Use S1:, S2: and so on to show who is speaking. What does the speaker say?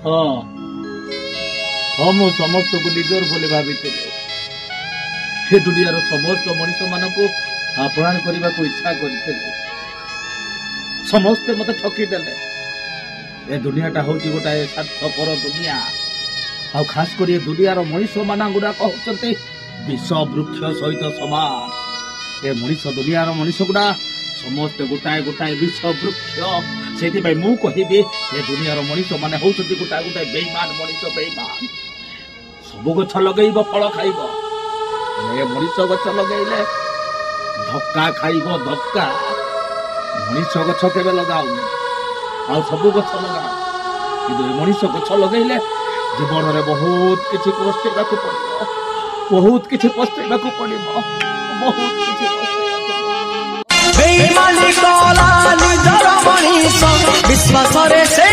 S1: हाँ हाँ मु समस्त को निजर बोली भावी हे दुनिया समस्त मनीष मान को अपहरण करने को इच्छा करते समस्ते मत ठकीदेले ए दुनियाटा हूँ गोटाए स्वार्थपर दुनिया आ खास कर दुनियार मनीष मान गुड़ाक होती विष वृक्ष सहित समान ए मनीष दुनियार मनीष गुड़ा समस्ते गोटाए गोटाए विष वृक्ष से मु कहि ए दुनियार मनीष मैंने होती गोटाए गोटाए बेईमान मनीष बेईमान सब गछ लगे फल खाइब मनीष गछ लगे धक्का खाइब धक्का मनीष गछ के लगाऊ आ सब गछ लगा कि मनीष गछ लगे जीवन में बहुत किसी पस्तेवा पड़ो बहुत किसी पस्तेवा पड़ो बहुत किसी
S2: विश्वास से